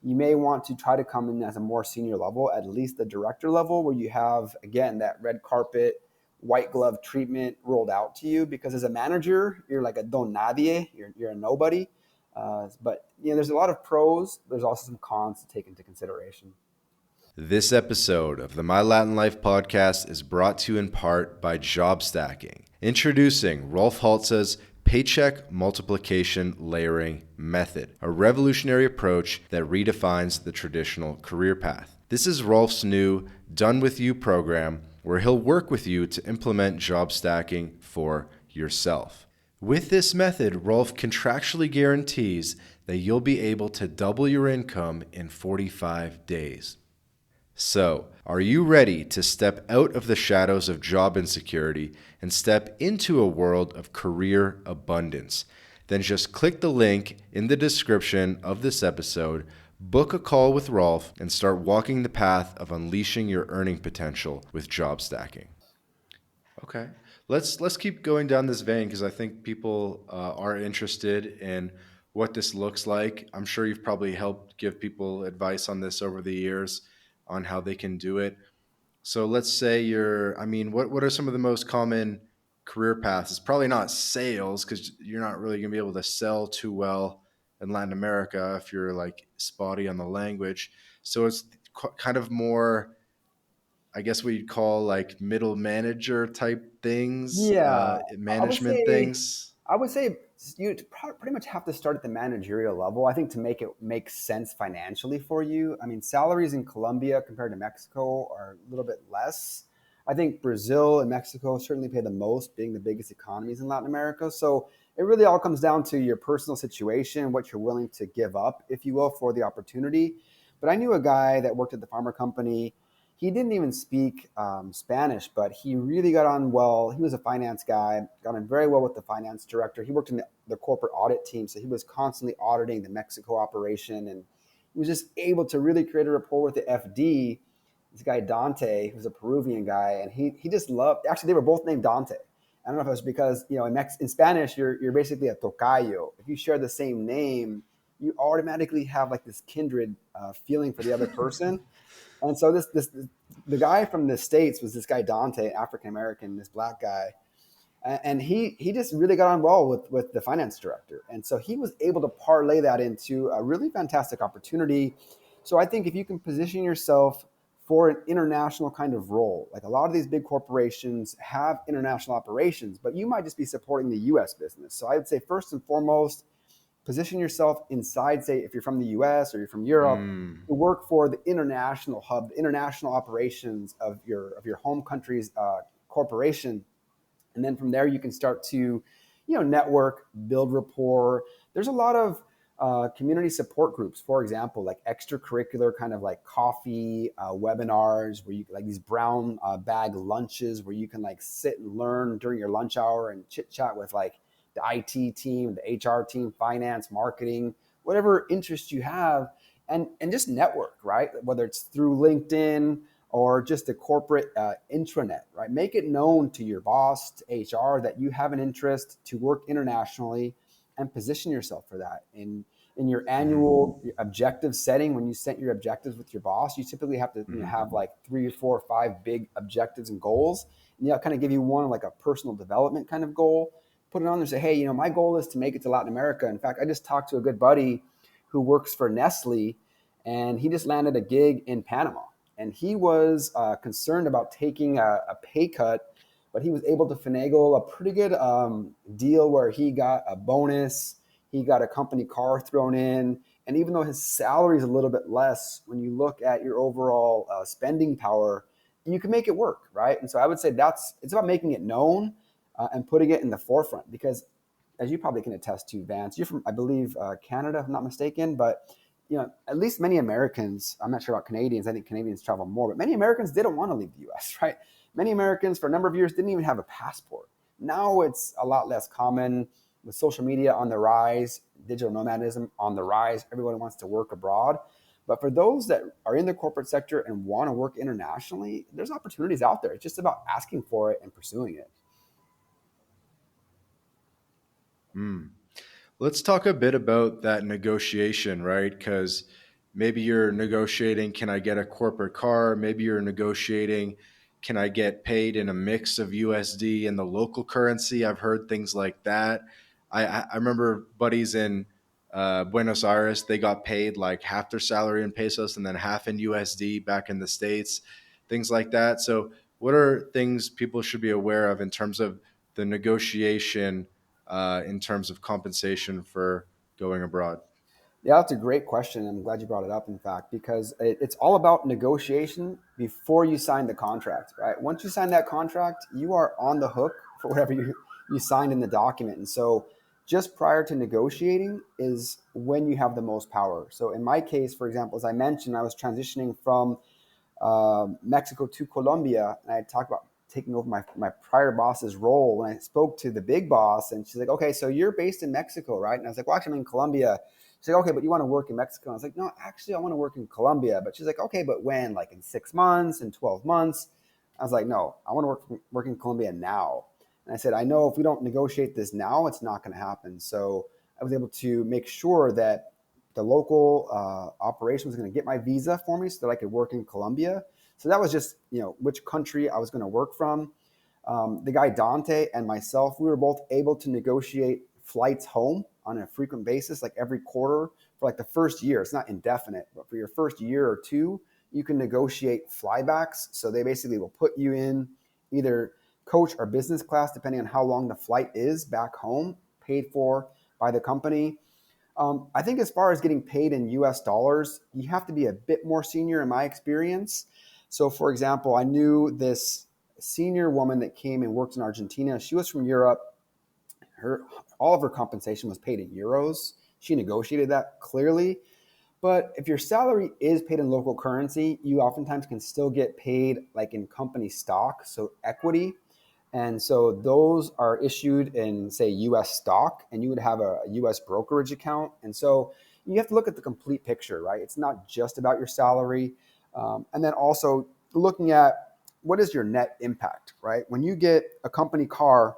B: you may want to try to come in as a more senior level, at least the director level, where you have, again, that red carpet, white glove treatment rolled out to you. Because as a manager, you're like a don nadie, you're a nobody. But there's a lot of pros. There's also some cons to take into consideration.
A: This episode of the My Latin Life podcast is brought to you in part by Job Stacking. Introducing Rolf Haltza's Paycheck Multiplication Layering Method, a revolutionary approach that redefines the traditional career path. This is Rolf's new Done With You program, where he'll work with you to implement job stacking for yourself. With this method, Rolf contractually guarantees that you'll be able to double your income in 45 days. So, are you ready to step out of the shadows of job insecurity and step into a world of career abundance? Then just click the link in the description of this episode, book a call with Rolf, and start walking the path of unleashing your earning potential with job stacking. Okay, let's keep going down this vein because I think people are interested in what this looks like. I'm sure you've probably helped give people advice on this over the years on how they can do it. So let's say what are some of the most common career paths? It's probably not sales because you're not really going to be able to sell too well in Latin America if you're like spotty on the language. So it's kind of more, I guess what you'd call like middle manager type things,
B: Yeah, I would
A: management
B: say
A: things.
B: I would say you pretty much have to start at the managerial level. I think to make it make sense financially for you. I mean, salaries in Colombia compared to Mexico are a little bit less. I think Brazil and Mexico certainly pay the most, being the biggest economies in Latin America. So it really all comes down to your personal situation, what you're willing to give up, if you will, for the opportunity. But I knew a guy that worked at the pharma company. He didn't even speak Spanish, but he really got on well. He was a finance guy, got on very well with the finance director. He worked in the corporate audit team, so he was constantly auditing the Mexico operation, and he was just able to really create a rapport with the FD. This guy Dante, who's a Peruvian guy, and he just loved. Actually, they were both named Dante. I don't know if it was because in Spanish you're basically a tocayo. If you share the same name, you automatically have like this kindred feeling for the other person. And so the guy from the States was this guy Dante, African American, this black guy, and he just really got on well with the finance director, and so he was able to parlay that into a really fantastic opportunity. So I think if you can position yourself for an international kind of role, like a lot of these big corporations have international operations, but you might just be supporting the U.S. business. So I would say first and foremost, position yourself inside, say, if you're from the US or you're from Europe,
A: Mm.
B: to work for the international hub, the international operations of your home country's corporation. And then from there, you can start to, network, build rapport. There's a lot of community support groups, for example, like extracurricular kind of like coffee webinars where you like these brown bag lunches where you can like sit and learn during your lunch hour and chit chat with like the IT team, the HR team, finance, marketing, whatever interest you have, and just network, right? Whether it's through LinkedIn or just a corporate intranet, right? Make it known to your boss, to HR, that you have an interest to work internationally and position yourself for that. In your annual objective setting, when you set your objectives with your boss, you typically have to have like 3 or 4 or 5 big objectives and goals. And kind of give you one like a personal development kind of goal. Put it on there and say, hey, my goal is to make it to Latin America. In fact, I just talked to a good buddy who works for Nestle, and he just landed a gig in Panama. And he was concerned about taking a pay cut, but he was able to finagle a pretty good deal where he got a bonus, he got a company car thrown in, and even though his salary is a little bit less, when you look at your overall spending power, you can make it work, right? And so I would say it's about making it known and putting it in the forefront, because as you probably can attest to, Vance, you're from, I believe, Canada, if I'm not mistaken, but at least many Americans, I'm not sure about Canadians, I think Canadians travel more, but many Americans didn't want to leave the US, right? Many Americans for a number of years didn't even have a passport. Now it's a lot less common with social media on the rise, digital nomadism on the rise. Everyone wants to work abroad. But for those that are in the corporate sector and want to work internationally, there's opportunities out there. It's just about asking for it and pursuing it.
A: Mm. Let's talk a bit about that negotiation, right? Because maybe you're negotiating, can I get a corporate car? Maybe you're negotiating, can I get paid in a mix of USD and the local currency? I've heard things like that. I remember buddies in Buenos Aires, they got paid like half their salary in pesos and then half in USD back in the States, things like that. So, what are things people should be aware of in terms of the negotiation in terms of compensation for going abroad?
B: Yeah, that's a great question. I'm glad you brought it up, in fact, because it's all about negotiation before you sign the contract, right? Once you sign that contract, you are on the hook for whatever you signed in the document. And so just prior to negotiating is when you have the most power. So in my case, for example, as I mentioned, I was transitioning from Mexico to Colombia, and I talked about taking over my prior boss's role. When I spoke to the big boss, and she's like, "Okay, so you're based in Mexico, right?" And I was like, "Well, actually, I'm in Colombia." She's like, "Okay, but you want to work in Mexico?" And I was like, "No, actually, I want to work in Colombia." But she's like, "Okay, but when? Like in 6 months, in 12 months?" I was like, "No, I want to work in Colombia now." And I said, "I know if we don't negotiate this now, it's not going to happen." So I was able to make sure that the local operation was going to get my visa for me so that I could work in Colombia. So that was just, which country I was going to work from. The guy Dante and myself, we were both able to negotiate flights home on a frequent basis, like every quarter for like the first year. It's not indefinite, but for your first year or two, you can negotiate flybacks. So they basically will put you in either coach or business class, depending on how long the flight is back home, paid for by the company. I think as far as getting paid in US dollars, you have to be a bit more senior in my experience. So, for example, I knew this senior woman that came and worked in Argentina. She was from Europe. Her All of her compensation was paid in euros. She negotiated that clearly. But if your salary is paid in local currency, you oftentimes can still get paid like in company stock, so equity. And so those are issued in, say, US stock, and you would have a US brokerage account. And so you have to look at the complete picture, right? It's not just about your salary. And then also looking at what is your net impact, right? When you get a company car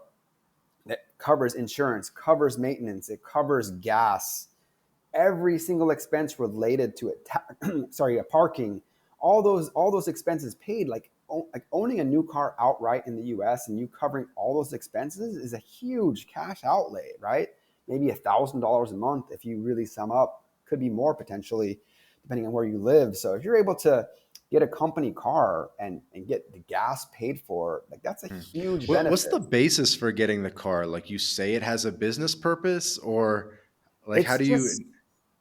B: that covers insurance, covers maintenance, it covers gas, every single expense related to it, sorry, a parking, all those expenses paid, like owning a new car outright in the US and you covering all those expenses is a huge cash outlay, right? Maybe $1,000 a month if you really sum up, could be more potentially depending on where you live. So if you're able to get a company car and get the gas paid for, like that's a
A: Hmm.
B: huge
A: What's the
B: benefit.
A: basis for getting the car? Like you say it has a business purpose, or like how
B: It's
A: do
B: just
A: you?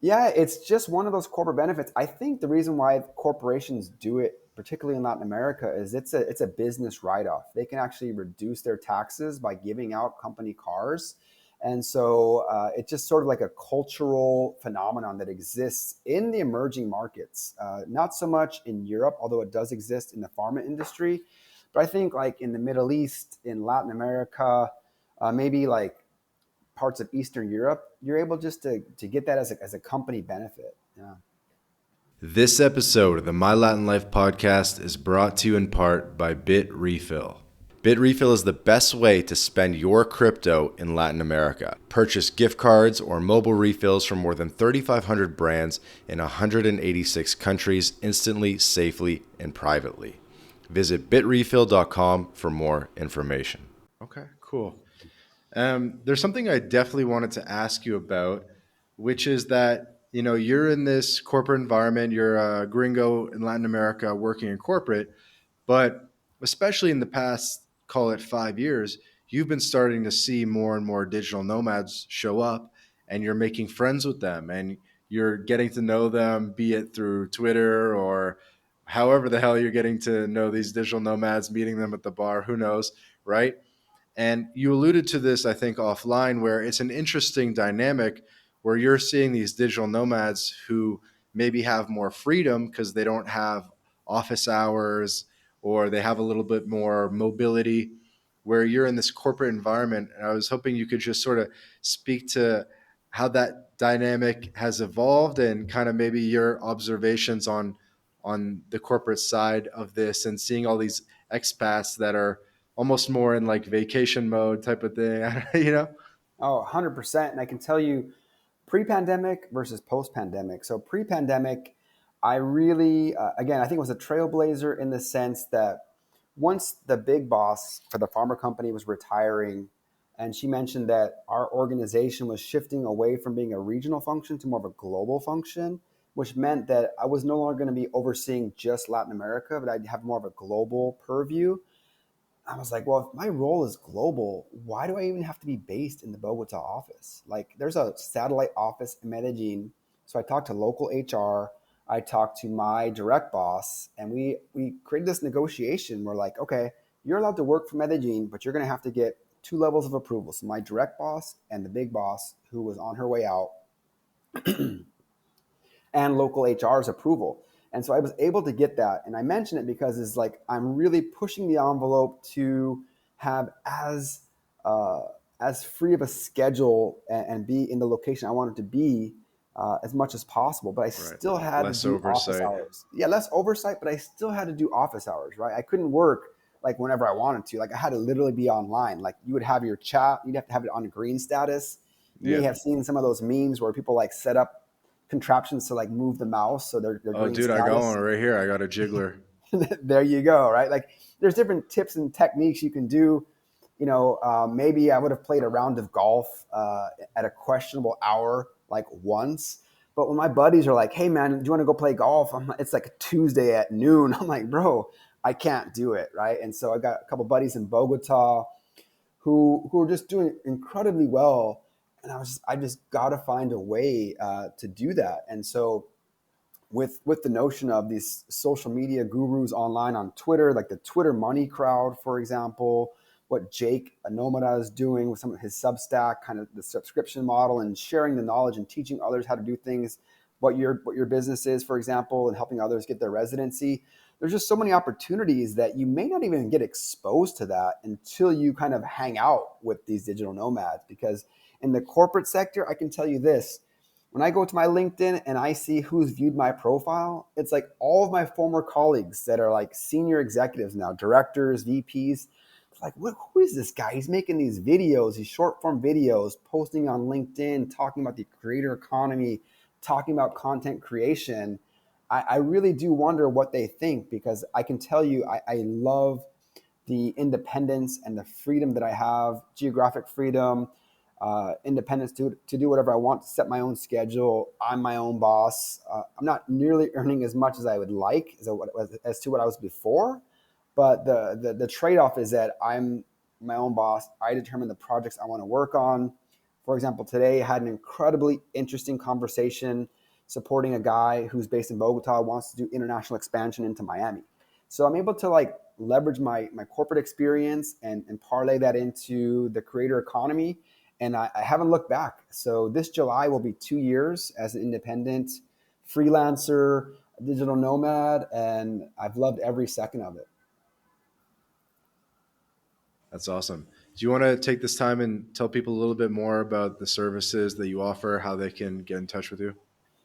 B: Yeah, it's just one of those corporate benefits. I think the reason why corporations do it, particularly in Latin America, is it's a business write-off. They can actually reduce their taxes by giving out company cars, and so it's just sort of like a cultural phenomenon that exists in the emerging markets. Not so much in Europe, although it does exist in the pharma industry, but I think like in the Middle East, in Latin America, maybe like parts of Eastern Europe, you're able just to get that as a company benefit. Yeah.
A: This episode of the My Latin Life podcast is brought to you in part by Bit Refill. Bit Refill is the best way to spend your crypto in Latin America. Purchase gift cards or mobile refills from more than 3,500 brands in 186 countries instantly, safely, and privately. Visit bitrefill.com for more information. Okay, cool. There's something I definitely wanted to ask you about, which is that you're in this corporate environment. You're a gringo in Latin America working in corporate, but especially in the past, call it 5 years, you've been starting to see more and more digital nomads show up, and you're making friends with them, and you're getting to know them, be it through Twitter or however the hell you're getting to know these digital nomads, meeting them at the bar, who knows, right? And you alluded to this, I think, offline, where it's an interesting dynamic where you're seeing these digital nomads who maybe have more freedom because they don't have office hours or they have a little bit more mobility where you're in this corporate environment. And I was hoping you could just sort of speak to how that dynamic has evolved and kind of maybe your observations on the corporate side of this and seeing all these expats that are almost more in like vacation mode type of thing, you know?
B: Oh, 100%. And I can tell you pre-pandemic versus post-pandemic. So pre-pandemic, I really, again, I think it was a trailblazer in the sense that once the big boss for the pharma company was retiring, and she mentioned that our organization was shifting away from being a regional function to more of a global function, which meant that I was no longer going to be overseeing just Latin America, but I'd have more of a global purview. I was like, well, if my role is global, why do I even have to be based in the Bogota office? Like, there's a satellite office in Medellin. So I talked to local HR. I talked to my direct boss, and we created this negotiation. We're like, okay, you're allowed to work for Medellin, but you're going to have to get two levels of approval. So my direct boss and the big boss, who was on her way out, and local HR's approval. And so I was able to get that. And I mention it because it's like I'm really pushing the envelope to have uh, as free of a schedule and be in the location I wanted to be as much as possible. But I
A: Right.
B: still had to
A: Less
B: do office
A: oversight.
B: hours. Yeah, less oversight, but I still had to do office hours, right? I couldn't work like whenever I wanted to. Like I had to literally be online. Like you would have your chat, you'd have to have it on green status. You may
A: Yeah.
B: have seen some of those memes where people like set up contraptions to like move the mouse so they're
A: Oh,
B: green
A: dude, I got one
B: status.
A: right here. I got a jiggler.
B: There you go, right? Like there's different tips and techniques you can do. Maybe I would have played a round of golf at a questionable hour like once. But when my buddies are like, "Hey man, do you want to go play golf?" It's like a Tuesday at noon. I'm like, "Bro, I can't do it," right? And so I got a couple buddies in Bogota who are just doing incredibly well, and I just got to find a way to do that. And so with the notion of these social media gurus online on Twitter, like the Twitter money crowd, for example, what Jake Anomada is doing with some of his Substack, kind of the subscription model, and sharing the knowledge and teaching others how to do things, what your business is, for example, and helping others get their residency. There's just so many opportunities that you may not even get exposed to that until you kind of hang out with these digital nomads. Because in the corporate sector, I can tell you this: when I go to my LinkedIn and I see who's viewed my profile, it's like all of my former colleagues that are like senior executives now, directors, VPs. It's like, who is this guy? He's making these videos, these short form videos, posting on LinkedIn, talking about the creator economy, talking about content creation. I really do wonder what they think, because I can tell you, I love the independence and the freedom that I have, geographic freedom, independence to do whatever I want, to set my own schedule. I'm my own boss. I'm not nearly earning as much as I would like as to what I was before, but the trade off is that I'm my own boss. I determine the projects I want to work on. For example, today I had an incredibly interesting conversation supporting a guy who's based in Bogota, wants to do international expansion into Miami. So I'm able to like leverage my corporate experience and parlay that into the creator economy. And I haven't looked back. So this July will be 2 years as an independent freelancer, digital nomad, and I've loved every second of it.
A: That's awesome. Do you want to take this time and tell people a little bit more about the services that you offer, how they can get in touch with you?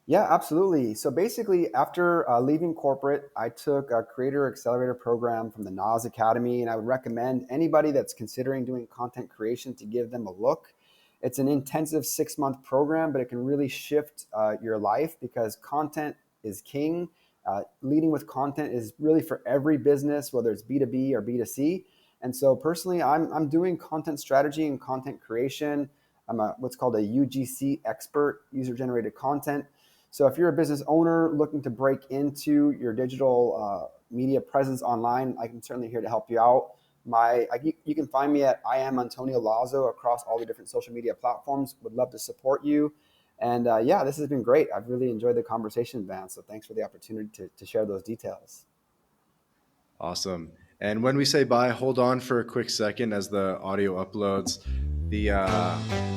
B: Yeah, absolutely. So basically, after leaving corporate, I took a Creator Accelerator program from the Nas Academy, and I would recommend anybody that's considering doing content creation to give them a look. It's an intensive 6 month program, but it can really shift your life, because content is king. Leading with content is really for every business, whether it's B2B or B2C. And so personally, I'm doing content strategy and content creation. I'm what's called a UGC expert, user generated content. So if you're a business owner looking to break into your digital media presence online, I'm certainly here to help you out. You can find me at I am Antonio Lazo across all the different social media platforms. Would love to support you. And yeah, this has been great. I've really enjoyed the conversation, Van. So thanks for the opportunity to share those details.
A: Awesome. And when we say bye, hold on for a quick second as the audio uploads. The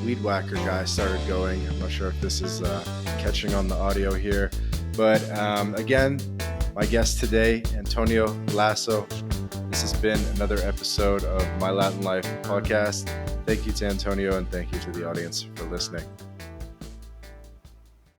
A: weed whacker guy started going. I'm not sure if this is catching on the audio here, But again, my guest today, Antonio Lazo. This has been another episode of My Latin Life podcast. Thank you to Antonio and thank you to the audience for listening.